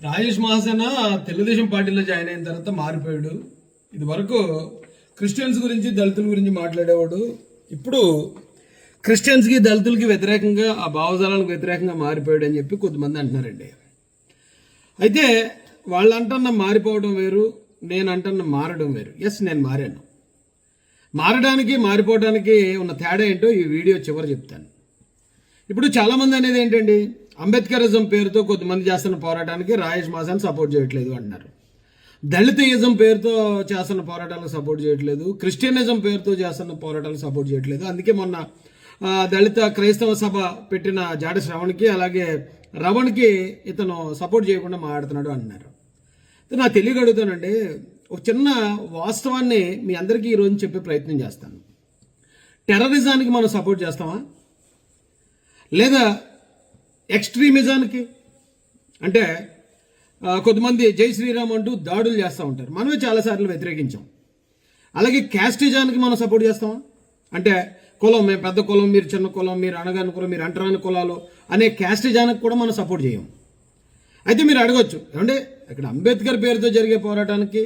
రాజేష్ మహాసేన తెలుగుదేశం పార్టీలో జాయిన్ అయిన తర్వాత మారిపోయాడు. ఇది వరకు క్రిస్టియన్స్ గురించి దళితుల గురించి మాట్లాడేవాడు. ఇప్పుడు క్రిస్టియన్స్కి దళితులకి వ్యతిరేకంగా ఆ భావజాలానికి వ్యతిరేకంగా మారిపోయాడు అని చెప్పి కొంతమంది అంటున్నారండి. అయితే వాళ్ళు అంటున్న మారిపోవడం వేరు, నేను అంటున్న మారడం వేరు. ఎస్, నేను మారాను. మారడానికి మారిపోవడానికి ఉన్న తేడా ఏంటో ఈ వీడియో చివరి చెప్తాను. ఇప్పుడు చాలామంది అనేది ఏంటండి, అంబేద్కరిజం పేరుతో కొంతమంది చేస్తున్న పోరాటానికి రాజేష్ మహాసేన సపోర్ట్ చేయట్లేదు అంటున్నారు. దళితయిజం పేరుతో చేస్తున్న పోరాటాలకు సపోర్ట్ చేయట్లేదు, క్రిస్టియనిజం పేరుతో చేస్తున్న పోరాటాలకు సపోర్ట్ చేయట్లేదు. అందుకే మొన్న దళిత క్రైస్తవ సభ పెట్టిన జాడ శ్రవణ్కి అలాగే రవణ్కి ఇతను సపోర్ట్ చేయకుండా మాట్లాడుతున్నాడు అంటున్నారు. నాకు తెలియగలుగుతానండి, ఒక చిన్న వాస్తవాన్ని మీ అందరికీ ఈరోజు చెప్పే ప్రయత్నం చేస్తాను. టెర్రరిజానికి మనం సపోర్ట్ చేస్తామా, లేదా ఎక్స్ట్రీమిజానికి? అంటే కొంతమంది జై శ్రీరామ్ అంటూ దాడులు చేస్తూ ఉంటారు, మనమే చాలాసార్లు వ్యతిరేకించాం. అలాగే క్యాస్టిజానికి మనం సపోర్ట్ చేస్తామా? అంటే కులం, మేము పెద్ద కులం, మీరు చిన్న కులం, మీరు అనగాని కులం, మీరు అంటరాని కులాలు అనే క్యాస్టిజానికి కూడా మనం సపోర్ట్ చేయం. అయితే మీరు అడగొచ్చు, ఏమంటే ఇక్కడ అంబేద్కర్ పేరుతో జరిగే పోరాటానికి,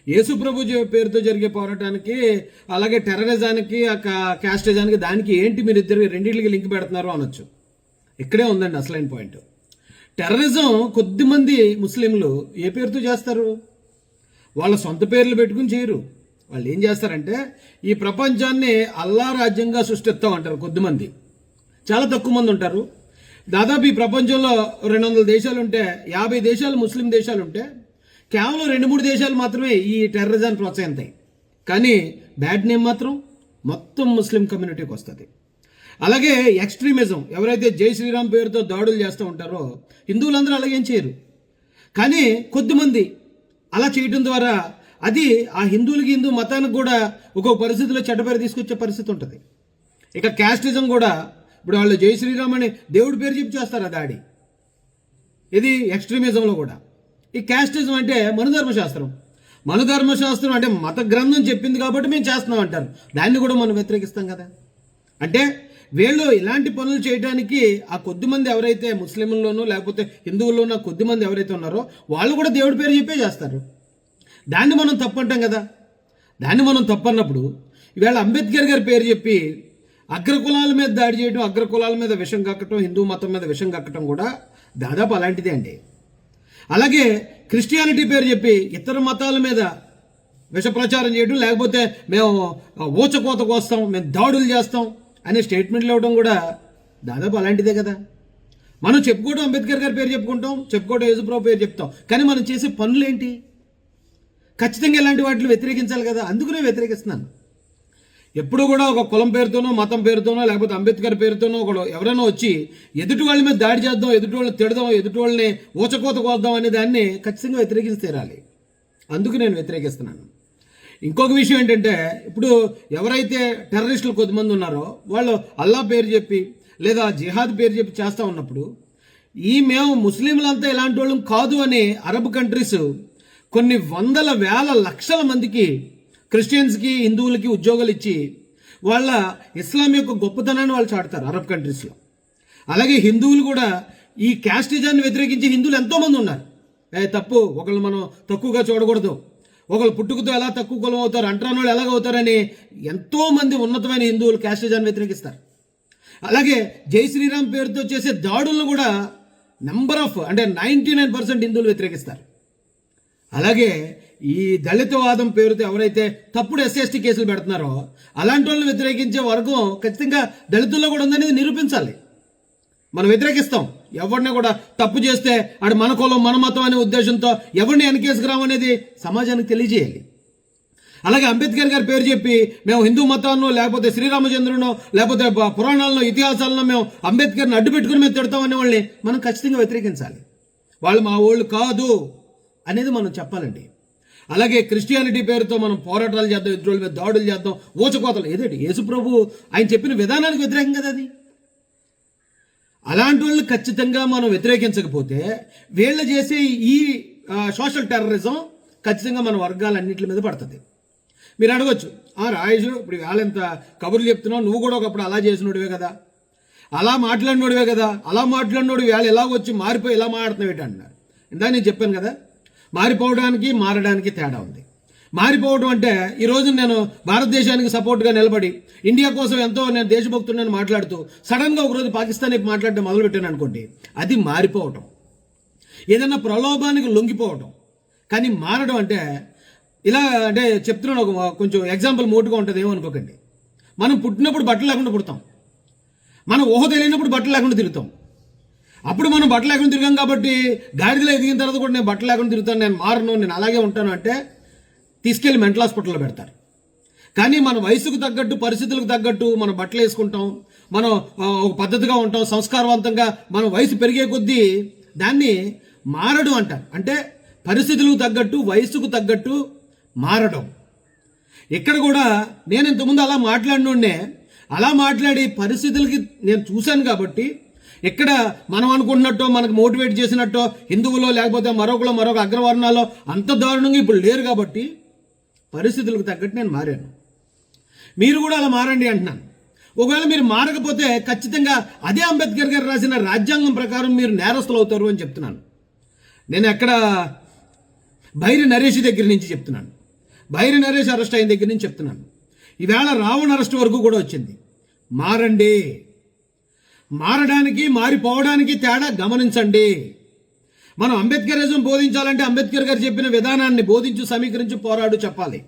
యేసుప్రభు పేరుతో జరిగే పోరాటానికి, అలాగే టెర్రరిజానికి, క్యాస్టిజానికి దానికి ఏంటి మీరు ఇద్దరు రెండింటికి లింక్ పెడుతున్నారు అనొచ్చు. ఇక్కడే ఉందండి అసలైన పాయింట్. టెర్రరిజం కొద్దిమంది ముస్లింలు ఏ పేరుతో చేస్తారు? వాళ్ళ సొంత పేర్లు పెట్టుకుని చేయరు. వాళ్ళు ఏం చేస్తారంటే, ఈ ప్రపంచాన్ని అల్లా రాజ్యంగా సృష్టిస్తాం అంటారు కొద్దిమంది. చాలా తక్కువ మంది ఉంటారు. దాదాపు ఈ ప్రపంచంలో 200 దేశాలు ఉంటే 50 దేశాలు ముస్లిం దేశాలు ఉంటే కేవలం 2-3 దేశాలు మాత్రమే ఈ టెర్రరిజాన్ని ప్రోత్సహిస్తాయి. కానీ బ్యాడ్ నేమ్ మాత్రం మొత్తం ముస్లిం కమ్యూనిటీకి వస్తుంది. అలాగే ఎక్స్ట్రీమిజం, ఎవరైతే జై శ్రీరామ్ పేరుతో దాడులు చేస్తూ ఉంటారో హిందువులందరూ అలాగేం చేయరు. కానీ కొద్దిమంది అలా చేయడం ద్వారా అది ఆ హిందువులకి, హిందూ మతానికి కూడా ఒక్కొక్క పరిస్థితిలో చెడ్డపేరు తీసుకొచ్చే పరిస్థితి ఉంటుంది. ఇక క్యాస్టిజం కూడా, ఇప్పుడు వాళ్ళు జై శ్రీరామ్ అని దేవుడి పేరు చెప్పి చేస్తారు ఆ దాడి. ఇది ఎక్స్ట్రీమిజంలో కూడా. ఈ క్యాస్టిజం అంటే మనుధర్మశాస్త్రం. మనుధర్మశాస్త్రం అంటే మత గ్రంథం చెప్పింది కాబట్టి మేము చేస్తున్నాం అంటారు. దాన్ని కూడా మనం వ్యతిరేకిస్తాం కదా. అంటే వీళ్ళు ఇలాంటి పనులు చేయడానికి ఆ కొద్దిమంది ఎవరైతే ముస్లింల్లోనూ లేకపోతే హిందువుల్లోనూ కొద్దిమంది ఎవరైతే ఉన్నారో వాళ్ళు కూడా దేవుడి పేరు చెప్పే చేస్తారు. దాన్ని మనం తప్పంటాం కదా. దాన్ని మనం తప్పన్నప్పుడు ఈవేళ అంబేద్కర్ గారి పేరు చెప్పి అగ్రకులాల మీద దాడి చేయడం, అగ్రకులాల మీద విషం కక్కటం, హిందూ మతం మీద విషం కక్కటం కూడా దాదాపు అలాంటిదే అండి. అలాగే క్రిస్టియానిటీ పేరు చెప్పి ఇతర మతాల మీద విష ప్రచారం చేయడం, లేకపోతే మేము ఊచకోత కోస్తాం, మేము దాడులు చేస్తాం అనే స్టేట్మెంట్లు ఇవ్వడం కూడా దాదాపు అలాంటిదే కదా. మనం చెప్పుకోవడం అంబేద్కర్ గారి పేరు చెప్పుకుంటాం, చెప్పుకోవడం యేసుప్రభు పేరు చెప్తాం, కానీ మనం చేసే పనులు ఏంటి? ఖచ్చితంగా ఇలాంటి వాటిని వ్యతిరేకించాలి కదా. అందుకనే వ్యతిరేకిస్తున్నాను. ఎప్పుడు కూడా ఒక కులం పేరుతోనో, మతం పేరుతోనో, లేకపోతే అంబేద్కర్ పేరుతోనో ఒకడు ఎవరైనా వచ్చి ఎదుటి వాళ్ళ మీద దాడి చేద్దాం, ఎదుటి వాళ్ళని తిడదాం, ఎదుటి వాళ్ళని ఊచకోత కోద్దాం అనే దాన్ని ఖచ్చితంగా వ్యతిరేకించి తీరాలి. అందుకు నేను వ్యతిరేకిస్తున్నాను. ఇంకొక విషయం ఏంటంటే, ఇప్పుడు ఎవరైతే టెర్రరిస్టులు కొద్దిమంది ఉన్నారో వాళ్ళు అల్లా పేరు చెప్పి లేదా జిహాద్ పేరు చెప్పి చేస్తూ ఉన్నప్పుడు మేము ముస్లింలంతా ఇలాంటి వాళ్ళం కాదు అని అరబ్ కంట్రీస్ కొన్ని వందల వేల లక్షల మందికి, క్రిస్టియన్స్కి, హిందువులకి ఉద్యోగాలు ఇచ్చి వాళ్ళ ఇస్లాం యొక్క గొప్పతనాన్ని వాళ్ళు చాటుతారు అరబ్ కంట్రీస్లో. అలాగే హిందువులు కూడా ఈ క్యాస్టిజాన్ని వ్యతిరేకించి హిందువులు ఎంతోమంది ఉన్నారు. తప్పు, ఒకళ్ళు మనం తక్కువగా చూడకూడదు, ఒకళ్ళు పుట్టుకతో ఎలా తక్కువ కులం అవుతారు, అంటరాని వాళ్ళు ఎలాగవుతారని ఎంతోమంది ఉన్నతమైన హిందువులు క్యాస్టిజాన్ని వ్యతిరేకిస్తారు. అలాగే జై శ్రీరామ్ పేరుతో చేసే దాడులను కూడా అంటే 99% హిందువులు వ్యతిరేకిస్తారు. అలాగే ఈ దళితవాదం పేరుతో ఎవరైతే తప్పుడు SC/ST కేసులు పెడుతున్నారో అలాంటి వాళ్ళని వ్యతిరేకించే వర్గం ఖచ్చితంగా దళితుల్లో కూడా ఉందనేది నిరూపించాలి. మనం వ్యతిరేకిస్తాం. ఎవరిని కూడా తప్పు చేస్తే ఆడు మన కులం, మన మతం అనే ఉద్దేశంతో ఎవరిని వెనకేసుకురామనేది సమాజానికి తెలియజేయాలి. అలాగే అంబేద్కర్ గారి పేరు చెప్పి మేము హిందూ మతాన్నో, లేకపోతే శ్రీరామచంద్రునో, లేకపోతే పురాణాలను, ఇతిహాసాలను మేము అంబేద్కర్ని అడ్డు పెట్టుకుని మేము తిడతామనే వాళ్ళని మనం ఖచ్చితంగా వ్యతిరేకించాలి. వాళ్ళు మా వాళ్ళు కాదు అనేది మనం చెప్పాలండి. అలాగే క్రిస్టియానిటీ పేరుతో మనం పోరాటాలు చేద్దాం, ఎదుటి మీద దాడులు చేద్దాం, ఊచకోతలు, ఏదేంటి యేసుప్రభు ఆయన చెప్పిన విధానానికి వ్యతిరేకం కదా అది. అలాంటి వాళ్ళని ఖచ్చితంగా మనం వ్యతిరేకించకపోతే వీళ్ళు చేసే ఈ సోషల్ టెర్రరిజం ఖచ్చితంగా మన వర్గాలన్నింటి మీద పడుతుంది. మీరు అడగొచ్చు, రాజేష్ ఇప్పుడు వేళ ఎంత కబుర్లు చెప్తున్నావు, నువ్వు కూడా ఒకప్పుడు అలా చేసినోడివే కదా, అలా మాట్లాడినోడివే కదా, అలా మాట్లాడినోడు వేళ ఎలా వచ్చి మారిపోయి ఎలా మాట్లాడుతున్నావు ఏంటి అన్నారు. ఇందా నేను చెప్పాను కదా, మారిపోవడానికి మారడానికి తేడా ఉంది. మారిపోవడం అంటే ఈరోజు నేను భారతదేశానికి సపోర్ట్గా నిలబడి ఇండియా కోసం ఎంతో నేను దేశభక్తుడిని మాట్లాడుతూ సడన్గా ఒకరోజు పాకిస్తాన్ మాట్లాడడం మొదలుపెట్టాను అనుకోండి, అది మారిపోవటం. ఏదైనా ప్రలోభానికి లొంగిపోవటం. కానీ మారడం అంటే ఇలా అంటే చెప్తున్నాను, కొంచెం ఎగ్జాంపుల్ మోటుగా ఉంటుంది ఏమనుకోకండి. మనం పుట్టినప్పుడు బట్టలు లేకుండా పుడతాం, మనం ఊహ తెలియనప్పుడు బట్టలు లేకుండా తిరుగుతాం. అప్పుడు మనం బట్టలు లేకుండా తిరిగాం కాబట్టి గాడిదలో ఎదిగిన తర్వాత కూడా నేను బట్టలు లేకుండా తిరుగుతాను, నేను మారను, నేను అలాగే ఉంటాను అంటే తీసుకెళ్లి మెంటల్ హాస్పిటల్లో పెడతారు. కానీ మన వయసుకు తగ్గట్టు పరిస్థితులకు తగ్గట్టు మనం బట్టలు వేసుకుంటాం, మనం ఒక పద్ధతిగా ఉంటాం, సంస్కారవంతంగా మన వయసు పెరిగే కొద్దీ దాన్ని మారడం అంటారు. అంటే పరిస్థితులకు తగ్గట్టు వయసుకు తగ్గట్టు మారడం. ఇక్కడ కూడా నేను ఇంతకుముందు అలా మాట్లాడినోడ్నే, అలా మాట్లాడి పరిస్థితులకి నేను చూశాను కాబట్టి ఇక్కడ మనం అనుకుంటున్నట్టు మనకు మోటివేట్ చేసినట్టు హిందువులో లేకపోతే మరొక అగ్రవర్ణాల్లో అంత దారుణంగా ఇప్పుడు లేరు కాబట్టి పరిస్థితులకు తగ్గట్టు నేను మారాను. మీరు కూడా అలా మారండి అంటున్నాను. ఒకవేళ మీరు మారకపోతే ఖచ్చితంగా అదే అంబేద్కర్ గారు రాసిన రాజ్యాంగం ప్రకారం మీరు నేరస్తులు అవుతారు అని చెప్తున్నాను. నేను ఎక్కడ బైరి నరేష్ దగ్గర నుంచి చెప్తున్నాను, బైరి నరేష్ అరెస్ట్ అయిన దగ్గర నుంచి చెప్తున్నాను. ఈవేళ రావణ్ అరెస్ట్ వరకు కూడా వచ్చింది. మారండి. మారడానికి మారిపోవడానికి తేడా గమనించండి. మనం అంబేద్కరిజం బోధించాలంటే అంబేద్కర్ గారు చెప్పిన విధానాన్ని బోధించు, సమీకరించి, పోరాడు చెప్పాలి.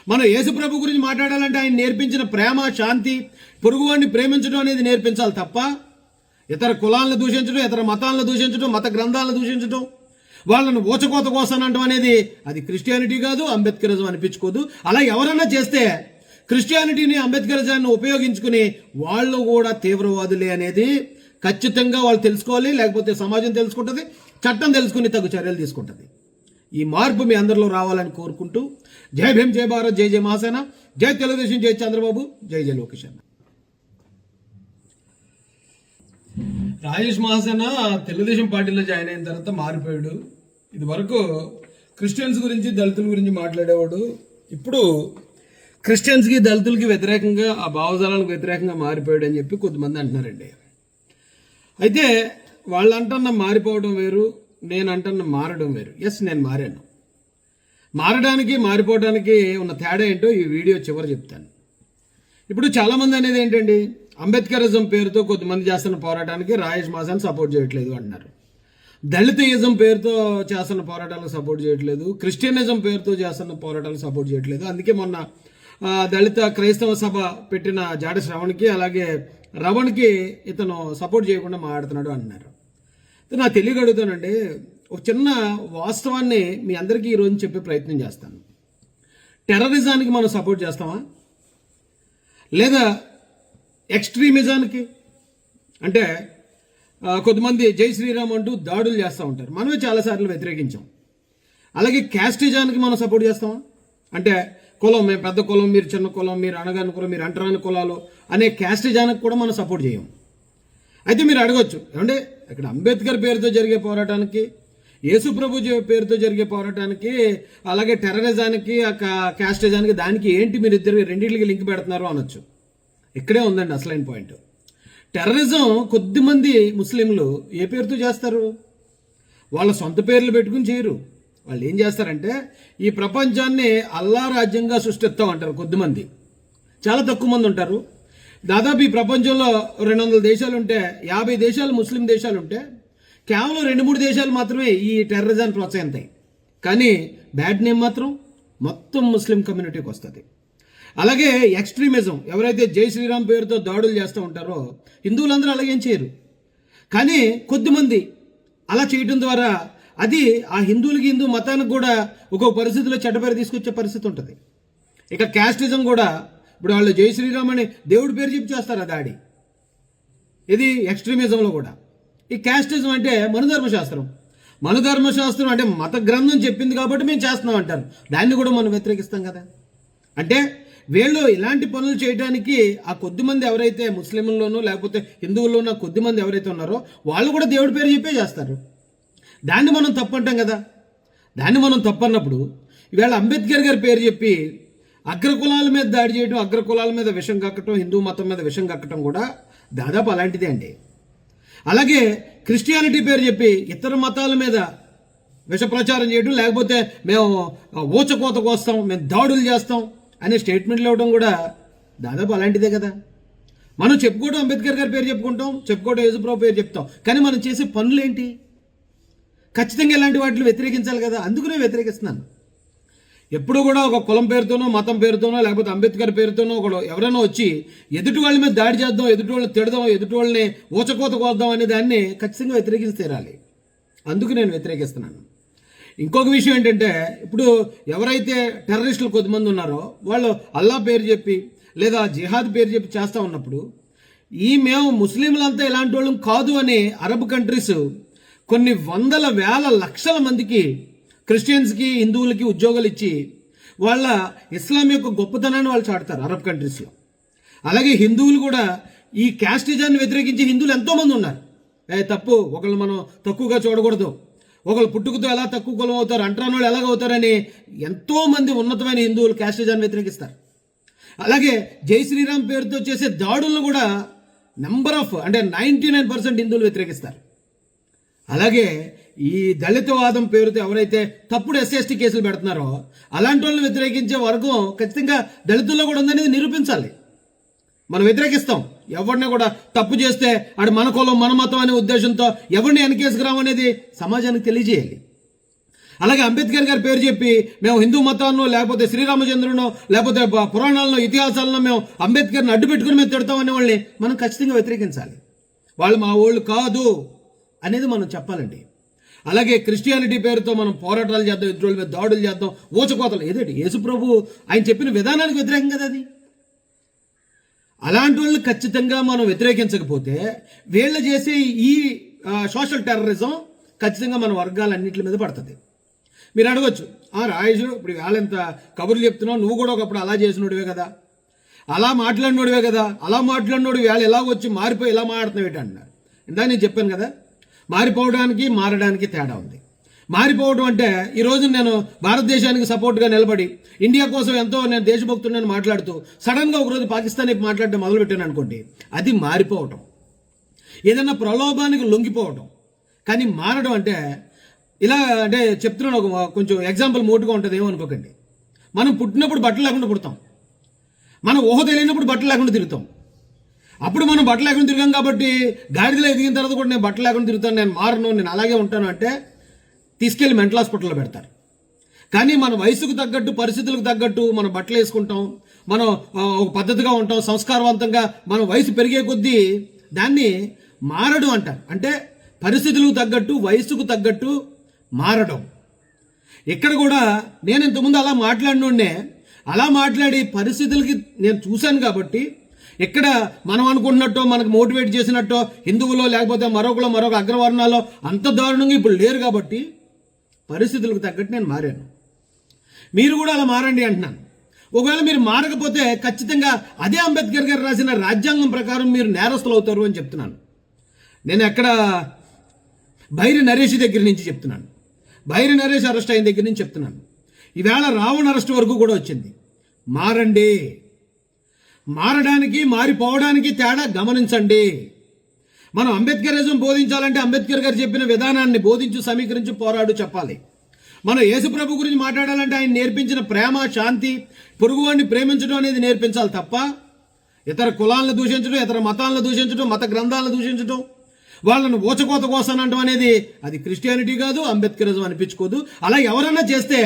మనం యేసుప్రభు గురించి మాట్లాడాలంటే ఆయన నేర్పించిన ప్రేమ, శాంతి, పొరుగువాడిని ప్రేమించడం అనేది నేర్పించాలి తప్ప ఇతర కులాలను దూషించడం, ఇతర మతాలను దూషించడం, మత గ్రంథాలను దూషించడం, వాళ్ళను ఊచకోత కోసానంటం అనేది అది క్రిస్టియానిటీ కాదు, అంబేద్కరిజం అనిపించుకోదు. అలా ఎవరన్నా చేస్తే క్రిస్టియానిటీని, అంబేద్కరిజాన్ని ఉపయోగించుకుని వాళ్ళు కూడా తీవ్రవాదులే అనేది ఖచ్చితంగా వాళ్ళు తెలుసుకోవాలి. లేకపోతే సమాజం తెలుసుకుంటుంది, చట్టం తెలుసుకుని తగు చర్యలు తీసుకుంటుంది. ఈ మార్పు మీ అందరిలో రావాలని కోరుకుంటూ జై భీమ్, జై భారత్, జై జై మహాసేన, జై తెలుగుదేశం, జై చంద్రబాబు, జై జై లోకేష్ అన్న. రాజేష్ మహాసేన తెలుగుదేశం పార్టీలో జాయిన్ అయిన తర్వాత మారిపోయాడు. ఇది వరకు క్రిస్టియన్స్ గురించి, దళితుల గురించి మాట్లాడేవాడు. ఇప్పుడు క్రిస్టియన్స్కి, దళితులకి వ్యతిరేకంగా, ఆ భావజాలకు వ్యతిరేకంగా మారిపోయాడు అని చెప్పి కొంతమంది అంటున్నారండి. అయితే వాళ్ళు అంటున్న మారిపోవడం వేరు, నేను అంటున్న మారడం వేరు. ఎస్, నేను మారాను. మారడానికి మారిపోవడానికి ఉన్న తేడా ఏంటో ఈ వీడియో చివరి చెప్తాను. ఇప్పుడు చాలామంది అనేది ఏంటండి, అంబేద్కరిజం పేరుతో కొంతమంది చేస్తున్న పోరాటానికి రాజేష్ మహాసేన సపోర్ట్ చేయట్లేదు అంటున్నారు. దళితయిజం పేరుతో చేస్తున్న పోరాటాలకు సపోర్ట్ చేయట్లేదు, క్రిస్టియనిజం పేరుతో చేస్తున్న పోరాటాలకు సపోర్ట్ చేయట్లేదు. అందుకే మొన్న దళిత క్రైస్తవ సభ పెట్టిన జాడ శ్రవణ్కి, అలాగే రవణ్కి ఇతను సపోర్ట్ చేయకుండా మాట్లాడుతున్నాడు అంటున్నారు. నాకు తెలియగలుగుతానండి, ఒక చిన్న వాస్తవాన్ని మీ అందరికీ ఈరోజు చెప్పే ప్రయత్నం చేస్తాను. టెర్రరిజానికి మనం సపోర్ట్ చేస్తామా, లేదా ఎక్స్ట్రీమిజానికి? అంటే కొంతమంది జై శ్రీరామ్ అంటూ దాడులు చేస్తూ ఉంటారు, మనమే చాలాసార్లు వ్యతిరేకించాం. అలాగే క్యాస్టిజానికి మనం సపోర్ట్ చేస్తామా? అంటే కులం, మేము పెద్ద కులం, మీరు చిన్న కులం, మీరు అనగాని కులం, మీరు అంటరాని కులాలు అనే క్యాస్టిజానికి కూడా మనం సపోర్ట్ చేయం. అయితే మీరు అడగొచ్చు, ఏమంటే ఇక్కడ అంబేద్కర్ పేరుతో జరిగే పోరాటానికి, యేసుప్రభు పేరుతో జరిగే పోరాటానికి, అలాగే టెర్రరిజానికి, క్యాస్టిజానికి, దానికి ఏంటి మీరు ఇద్దరు రెండింటికి లింక్ పెడుతున్నారు అనొచ్చు. ఇక్కడే ఉందండి అసలైన పాయింట్. టెర్రరిజం కొద్దిమంది ముస్లింలు ఏ పేరుతో చేస్తారు? వాళ్ళ సొంత పేర్లు పెట్టుకుని చేయరు. వాళ్ళు ఏం చేస్తారంటే ఈ ప్రపంచాన్ని అల్లా రాజ్యంగా సృష్టిస్తాం అంటారు కొద్దిమంది, చాలా తక్కువ మంది ఉంటారు. దాదాపు ఈ ప్రపంచంలో 200 దేశాలు ఉంటే 50 దేశాలు ముస్లిం దేశాలు ఉంటే కేవలం 2-3 దేశాలు మాత్రమే ఈ టెర్రరిజాన్ని ప్రోత్సహిస్తాయి. కానీ బ్యాడ్ నేమ్ మాత్రం మొత్తం ముస్లిం కమ్యూనిటీకి వస్తుంది. అలాగే ఎక్స్ట్రీమిజం, ఎవరైతే జై శ్రీరామ్ పేరుతో దాడులు చేస్తూ ఉంటారో హిందువులందరూ అలాగేం చేయరు. కానీ కొద్దిమంది అలా చేయడం ద్వారా అది ఆ హిందువులకి, హిందూ మతానికి కూడా ఒక్కొక్క పరిస్థితిలో చెడ్డపేరు తీసుకొచ్చే పరిస్థితి ఉంటుంది. ఇక క్యాస్టిజం కూడా, ఇప్పుడు వాళ్ళు జై శ్రీరామ్ అని దేవుడి పేరు చెప్పి చేస్తారు ఆ దాడి. ఇది ఎక్స్ట్రీమిజంలో కూడా. ఈ క్యాస్టిజం అంటే మనుధర్మశాస్త్రం అంటే మత గ్రంథం చెప్పింది కాబట్టి మేము చేస్తున్నాం అంటారు. దాన్ని కూడా మనం వ్యతిరేకిస్తాం కదా. అంటే వీళ్ళు ఇలాంటి పనులు చేయడానికి ఆ కొద్దిమంది ఎవరైతే ముస్లింల్లోనూ లేకపోతే హిందువుల్లోనూ కొద్దిమంది ఎవరైతే ఉన్నారో వాళ్ళు కూడా దేవుడి పేరు చెప్పే చేస్తారు. దాన్ని మనం తప్పు అంటాం కదా. దాన్ని మనం తప్పు అన్నప్పుడు ఈవేళ అంబేద్కర్ గారి పేరు చెప్పి అగ్రకులాల మీద దాడి చేయడం, అగ్రకులాల మీద విషం కక్కటం, హిందూ మతం మీద విషం కక్కటం కూడా దాదాపు అలాంటిదే అండి. అలాగే క్రిస్టియానిటీ పేరు చెప్పి ఇతర మతాల మీద విష ప్రచారం చేయడం, లేకపోతే మేము ఊచకోత కోస్తాం, మేము దాడులు చేస్తాం అనే స్టేట్మెంట్లు ఇవ్వడం కూడా దాదాపు అలాంటిదే కదా. మనం చెప్పుకోవడం అంబేద్కర్ గారి పేరు చెప్పుకుంటాం, చెప్పుకోవడం యేసుప్రభు పేరు చెప్తాం, కానీ మనం చేసే పనులు ఏంటి? ఖచ్చితంగా ఇలాంటి వాటిని వ్యతిరేకించాలి కదా. అందుకనే వ్యతిరేకిస్తున్నాను. ఎప్పుడు కూడా ఒక కులం పేరుతోనో, మతం పేరుతోనో, లేకపోతే అంబేద్కర్ పేరుతోనో ఒకడు ఎవరైనా వచ్చి ఎదుటి వాళ్ళ మీద దాడి చేద్దాం, ఎదుటి వాళ్ళని తిడదాం, ఎదుటి వాళ్ళని ఊచకోత కోద్దాం అనే దాన్ని ఖచ్చితంగా వ్యతిరేకించి తీరాలి. అందుకు నేను వ్యతిరేకిస్తున్నాను. ఇంకొక విషయం ఏంటంటే, ఇప్పుడు ఎవరైతే టెర్రరిస్టులు కొద్దిమంది ఉన్నారో వాళ్ళు అల్లా పేరు చెప్పి లేదా జిహాద్ పేరు చెప్పి చేస్తూ ఉన్నప్పుడు, మేము ముస్లింలంతా ఇలాంటి వాళ్ళం కాదు అని అరబ్ కంట్రీస్ కొన్ని వందల వేల లక్షల మందికి, క్రిస్టియన్స్కి, హిందువులకి ఉద్యోగాలు ఇచ్చి వాళ్ళ ఇస్లాం యొక్క గొప్పతనాన్ని వాళ్ళు చాటుతారు అరబ్ కంట్రీస్లో. అలాగే హిందువులు కూడా ఈ క్యాస్టిజాన్ని వ్యతిరేకించి హిందువులు ఎంతోమంది ఉన్నారు. తప్పు, ఒకళ్ళు మనం తక్కువగా చూడకూడదు, ఒకళ్ళు పుట్టుకతో ఎలా తక్కువ కులం అవుతారు, అంటరాని వాళ్ళు ఎలాగవుతారని ఎంతోమంది ఉన్నతమైన హిందువులు క్యాస్టిజాన్ని వ్యతిరేకిస్తారు. అలాగే జై శ్రీరామ్ పేరుతో చేసే దాడులను కూడా నెంబర్ ఆఫ్ అంటే 99% హిందువులు వ్యతిరేకిస్తారు. అలాగే ఈ దళితవాదం పేరుతో ఎవరైతే తప్పుడు SC/ST కేసులు పెడుతున్నారో అలాంటి వాళ్ళని వ్యతిరేకించే వర్గం ఖచ్చితంగా దళితుల్లో కూడా ఉందనేది నిరూపించాలి. మనం వ్యతిరేకిస్తాం. ఎవరిని కూడా తప్పు చేస్తే అటు మన కులం, మన మతం అనే ఉద్దేశంతో ఎవరిని వెనకేసుకురామనేది సమాజానికి తెలియజేయాలి. అలాగే అంబేద్కర్ గారి పేరు చెప్పి మేము హిందూ మతాన్నో, లేకపోతే శ్రీరామచంద్రునో, లేకపోతే పురాణాలను, ఇతిహాసాలను మేము అంబేద్కర్ని అడ్డు పెట్టుకుని మేము తిడతామనే వాళ్ళని మనం ఖచ్చితంగా వ్యతిరేకించాలి. వాళ్ళు మా వాళ్ళు కాదు అనేది మనం చెప్పాలండి. అలాగే క్రిస్టియానిటీ పేరుతో మనం పోరాటాలు చేద్దాం, ఎదురోళ్ళ మీద దాడులు చేద్దాం, ఊచకోతలు, ఏదేంటి యేసుప్రభు ఆయన చెప్పిన విధానానికి వ్యతిరేకం కదా అది. అలాంటి వాళ్ళని ఖచ్చితంగా మనం వ్యతిరేకించకపోతే వీళ్ళు చేసే ఈ సోషల్ టెర్రరిజం ఖచ్చితంగా మన వర్గాలన్నింటి మీద పడుతుంది. మీరు అడగొచ్చు, రాయేష్ ఇప్పుడు వేళ ఎంత కబుర్లు చెప్తున్నావు, నువ్వు కూడా ఒకప్పుడు అలా చేసినోడివే కదా, అలా మాట్లాడినోడివే కదా, అలా మాట్లాడినోడు వేళ ఎలా వచ్చి మారిపోయి ఇలా మాట్లాడుతున్నావు ఏంటి అంటున్నారు. ఇందాక నేను చెప్పాను కదా, మారిపోవడానికి మారడానికి తేడా ఉంది. మారిపోవడం అంటే ఈరోజు నేను భారతదేశానికి సపోర్ట్గా నిలబడి ఇండియా కోసం ఎంతో నేను దేశభక్తుడిని మాట్లాడుతూ సడన్గా ఒకరోజు పాకిస్తాన్ మాట్లాడడం మొదలుపెట్టాను అనుకోండి, అది మారిపోవటం, ఏదన్నా ప్రలోభానికి లొంగిపోవటం. కానీ మారడం అంటే ఇలా అంటే చెప్తున్నాను, కొంచెం ఎగ్జాంపుల్ మోటుగా ఉంటుంది ఏమనుకోకండి. మనం పుట్టినప్పుడు బట్టలు లేకుండా పుడతాం, మనం ఊహ తెలియనప్పుడు బట్టలు లేకుండా తిరుగుతాం. అప్పుడు మనం బట్టలు లేకుండా తిరిగాం కాబట్టి గాడిదలో ఎదిగిన తర్వాత కూడా నేను బట్టలు లేకుండా తిరుగుతాను, నేను మారను, నేను అలాగే ఉంటాను అంటే తీసుకెళ్లి మెంటల్ హాస్పిటల్లో పెడతారు. కానీ మన వయసుకు తగ్గట్టు, పరిస్థితులకు తగ్గట్టు మనం బట్టలు వేసుకుంటాం, మనం ఒక పద్ధతిగా ఉంటాం, సంస్కారవంతంగా మనం వయసు పెరిగే కొద్దీ దాన్ని మారడం అంటారు. అంటే పరిస్థితులకు తగ్గట్టు, వయసుకు తగ్గట్టు మారడం. ఇక్కడ కూడా నేను ఇంతకుముందు అలా మాట్లాడినోడ్నే, అలా మాట్లాడి పరిస్థితులకి నేను చూశాను కాబట్టి ఇక్కడ మనం అనుకుంటున్నట్టు, మనకు మోటివేట్ చేసినట్టు హిందువులో లేకపోతే మరొక అగ్రవర్ణాల్లో అంత దారుణంగా ఇప్పుడు లేరు కాబట్టి పరిస్థితులకు తగ్గట్టు నేను మారాను. మీరు కూడా అలా మారండి అంటున్నాను. ఒకవేళ మీరు మారకపోతే ఖచ్చితంగా అదే అంబేద్కర్ గారు రాసిన రాజ్యాంగం ప్రకారం మీరు నేరస్తులు అవుతారు అని చెప్తున్నాను. నేను ఎక్కడ బైరి నరేష్ దగ్గర నుంచి చెప్తున్నాను, బైరి నరేష్ అరెస్ట్ అయిన దగ్గర నుంచి చెప్తున్నాను. ఈవేళ రావణ్ అరెస్ట్ వరకు కూడా వచ్చింది. మారండి. మారడానికి మారిపోవడానికి తేడా గమనించండి. మనం అంబేద్కరిజం బోధించాలంటే అంబేద్కర్ గారు చెప్పిన విధానాన్ని బోధించు, సమీకరించి, పోరాడు చెప్పాలి. మనం యేసుప్రభు గురించి మాట్లాడాలంటే ఆయన నేర్పించిన ప్రేమ, శాంతి, పొరుగువాడిని ప్రేమించడం అనేది నేర్పించాలి తప్ప ఇతర కులాలను దూషించడం, ఇతర మతాలను దూషించడం, మత గ్రంథాలను దూషించడం, వాళ్ళను ఊచకోత కోసానంటం అనేది అది క్రిస్టియానిటీ కాదు, అంబేద్కరిజం అనిపించుకోదు. అలా ఎవరన్నా చేస్తే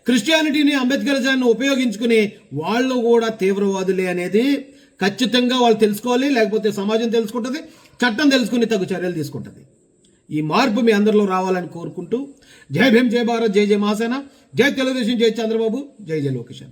క్రిస్టియానిటీని, అంబేద్కరిజాన్ని ఉపయోగించుకుని వాళ్ళు కూడా తీవ్రవాదులే అనేది ఖచ్చితంగా వాళ్ళు తెలుసుకోవాలి. లేకపోతే సమాజం తెలుసుకుంటుంది, చట్టం తెలుసుకుని తగు చర్యలు తీసుకుంటుంది. ఈ మార్పు మీ అందరిలో రావాలని కోరుకుంటూ జై భీమ్, జై భారత్, జై జై మహాసేన, జై తెలుగుదేశం, జై చంద్రబాబు, జై జై లోకేష్.